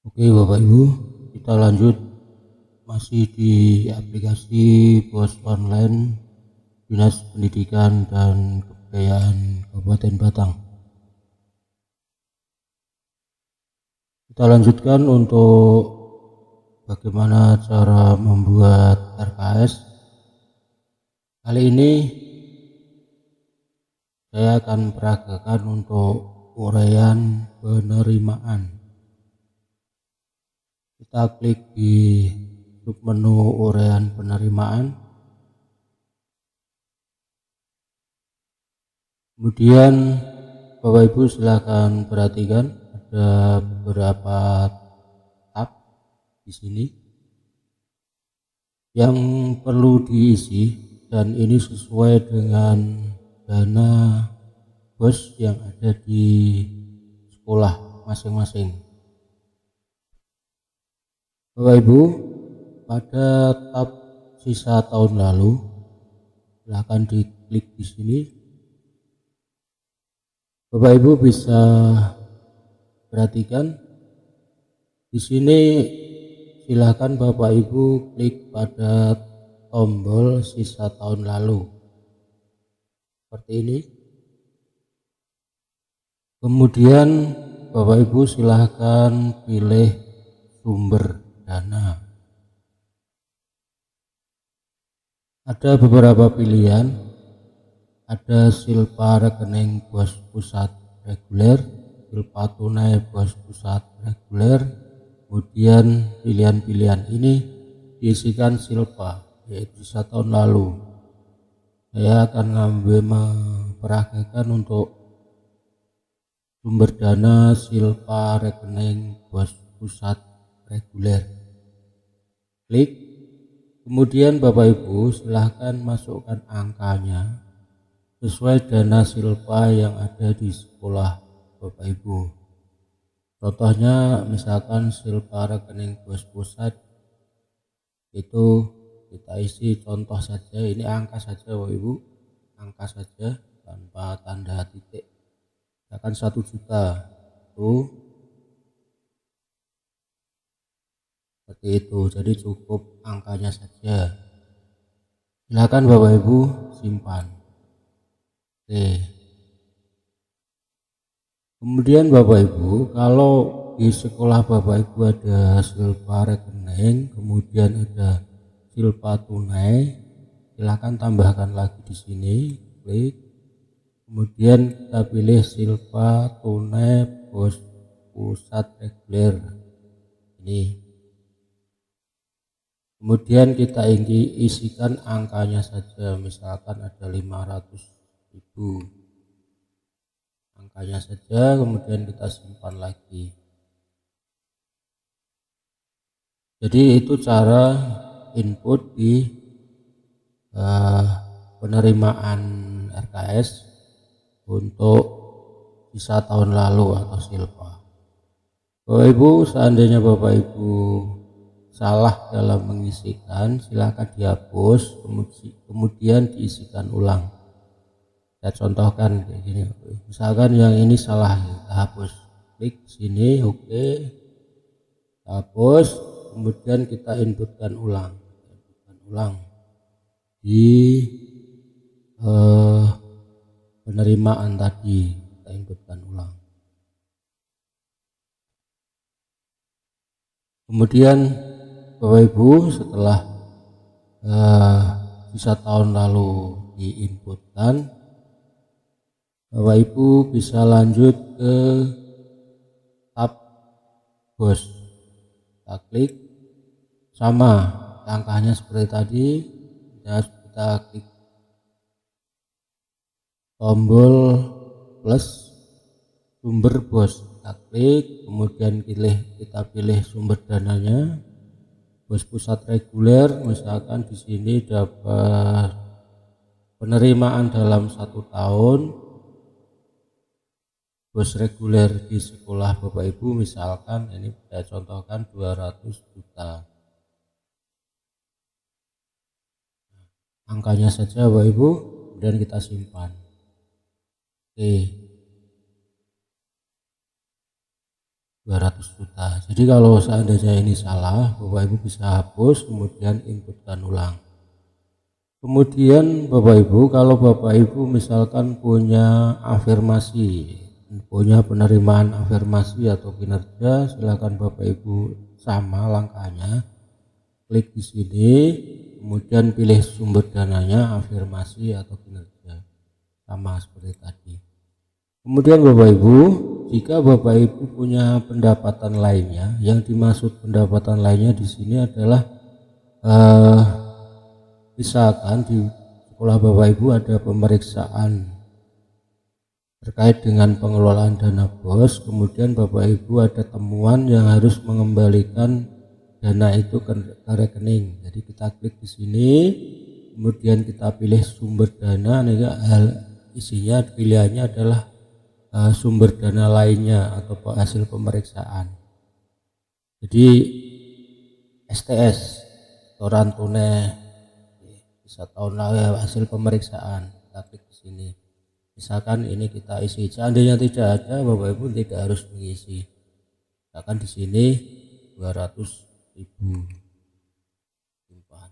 Oke Bapak Ibu, kita lanjut masih di aplikasi BOS Online Dinas Pendidikan dan Kebudayaan Kabupaten Batang. Kita lanjutkan untuk bagaimana cara membuat RKS. Kali ini saya akan peragakan untuk uraian penerimaan. Kita klik di submenu uraian penerimaan, kemudian Bapak Ibu silakan perhatikan ada beberapa tab di sini yang perlu diisi, dan ini sesuai dengan dana BOS yang ada di sekolah masing-masing. Bapak Ibu, pada tab sisa tahun lalu silakan diklik di sini. Bapak Ibu bisa perhatikan di sini, silakan Bapak Ibu klik pada tombol sisa tahun lalu seperti ini. Kemudian Bapak Ibu silakan pilih sumber dana. Ada beberapa pilian, ada silpa rekening BOS pusat reguler, silpa tunai BOS pusat reguler. Kemudian pilihan-pilihan ini diisikan silpa, yaitu 1 tahun lalu. Saya akan memperagakan untuk sumber dana silpa rekening BOS pusat reguler. Klik, kemudian Bapak Ibu silahkan masukkan angkanya sesuai dana silpa yang ada di sekolah Bapak Ibu. Contohnya misalkan silpa rekening BOS pusat itu kita isi contoh saja, ini angka saja Bapak Ibu, angka saja tanpa tanda titik, misalkan 1 juta tuh seperti itu, jadi cukup angkanya saja. Silakan Bapak Ibu simpan. Oke. Kemudian Bapak Ibu, kalau di sekolah Bapak Ibu ada silpa rekening, kemudian ada silpa tunai, silakan tambahkan lagi di sini, klik. Kemudian kita pilih silpa tunai BOS pusat reguler ini. Kemudian kita isikan angkanya saja, misalkan ada 500.000, angkanya saja, kemudian kita simpan lagi. Jadi itu cara input di penerimaan RKS untuk sisa tahun lalu atau silpa. Bapak Ibu, seandainya Bapak Ibu salah dalam mengisikan, silakan dihapus, kemudian diisikan ulang. Saya contohkan kayak gini, misalkan yang ini salah, kita hapus, klik sini, oke, hapus, kemudian kita inputkan ulang di penerimaan tadi, kita inputkan ulang. Kemudian Bapak Ibu setelah sisa tahun lalu diinputkan, Bapak Ibu bisa lanjut ke tab BOS. Kita klik, sama langkahnya seperti tadi, kita klik tombol plus sumber BOS, kita klik, kemudian kita pilih sumber dananya BOS pusat reguler, misalkan di sini dapat penerimaan dalam 1 tahun BOS reguler di sekolah Bapak Ibu, misalkan ini saya contohkan 200 juta. Angkanya saja Bapak Ibu, kemudian kita simpan. Oke. 200 juta. Jadi kalau seandainya ini salah, Bapak Ibu bisa hapus kemudian inputkan ulang. Kemudian Bapak Ibu, kalau Bapak Ibu misalkan punya afirmasi, punya penerimaan afirmasi atau kinerja, silakan Bapak Ibu sama langkahnya. Klik di sini, kemudian pilih sumber dananya, afirmasi atau kinerja, sama seperti tadi. Kemudian Bapak Ibu, jika Bapak Ibu punya pendapatan lainnya, yang dimaksud pendapatan lainnya di sini adalah misalkan di sekolah Bapak Ibu ada pemeriksaan terkait dengan pengelolaan dana BOS, kemudian Bapak Ibu ada temuan yang harus mengembalikan dana itu ke rekening. Jadi kita klik di sini, kemudian kita pilih sumber dana. Nih isinya pilihannya adalah sumber dana lainnya atau hasil pemeriksaan. Jadi STS, setoran tunai bisa tahun lalu hasil pemeriksaan, kita klik di sini. Misalkan ini kita isi, seandainya tidak ada, Bapak Ibu tidak harus mengisi. Misalkan di sini 200.000 simpan.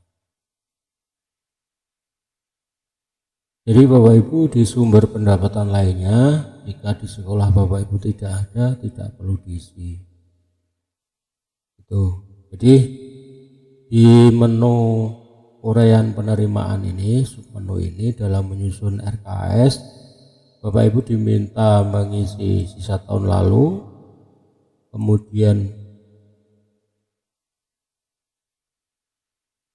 Jadi Bapak Ibu di sumber pendapatan lainnya, jika di sekolah Bapak Ibu tidak ada, tidak perlu diisi. Itu. Jadi di menu uraian penerimaan ini, submenu ini dalam menyusun RKS, Bapak Ibu diminta mengisi sisa tahun lalu, kemudian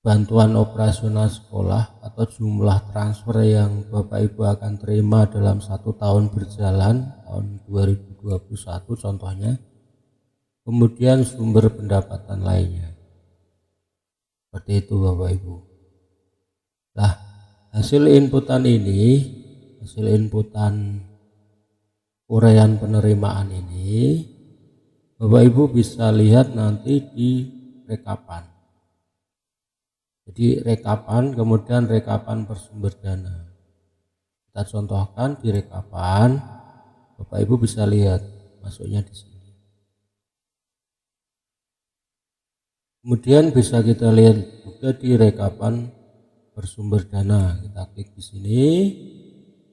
bantuan operasional sekolah atau jumlah transfer yang Bapak Ibu akan terima dalam 1 tahun berjalan, tahun 2021 contohnya, kemudian sumber pendapatan lainnya. Seperti itu Bapak Ibu. Nah, hasil inputan ini, hasil inputan uraian penerimaan ini, Bapak Ibu bisa lihat nanti di rekapan. Jadi rekapan, kemudian rekapan per sumber dana. Kita contohkan di rekapan, Bapak Ibu bisa lihat masuknya di sini. Kemudian bisa kita lihat juga di rekapan bersumber dana. Kita klik di sini.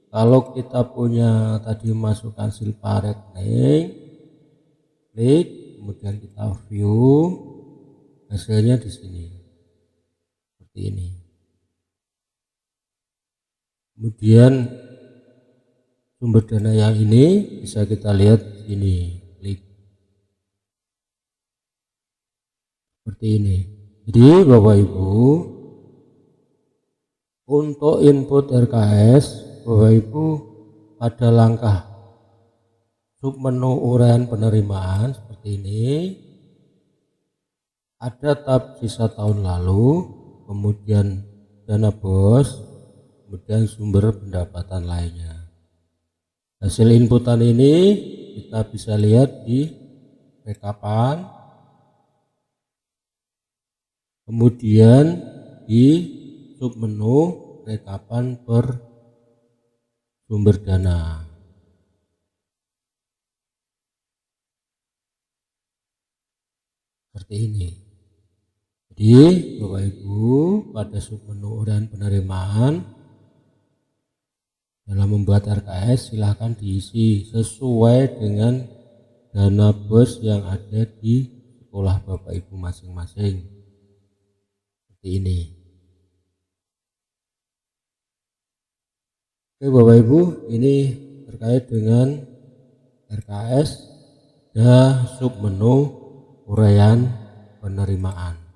Kalau kita punya tadi masukkan silpa rekening, klik, kemudian kita view, hasilnya di sini seperti ini. Kemudian sumber dana yang ini bisa kita lihat di sini, klik seperti ini. Jadi Bapak Ibu, untuk input RKS, Bapak Ibu pada langkah submenu uraian penerimaan seperti ini, ada tab sisa tahun lalu, kemudian dana BOS, kemudian sumber pendapatan lainnya. Hasil inputan ini kita bisa lihat di rekapan, kemudian di submenu rekapan per sumber dana. Seperti ini. Jadi Bapak Ibu pada submenu uraian penerimaan dalam membuat RKS silahkan diisi sesuai dengan dana BOS yang ada di sekolah Bapak Ibu masing-masing. Seperti ini. Oke Bapak Ibu, ini terkait dengan RKS dan submenu uraian penerimaan.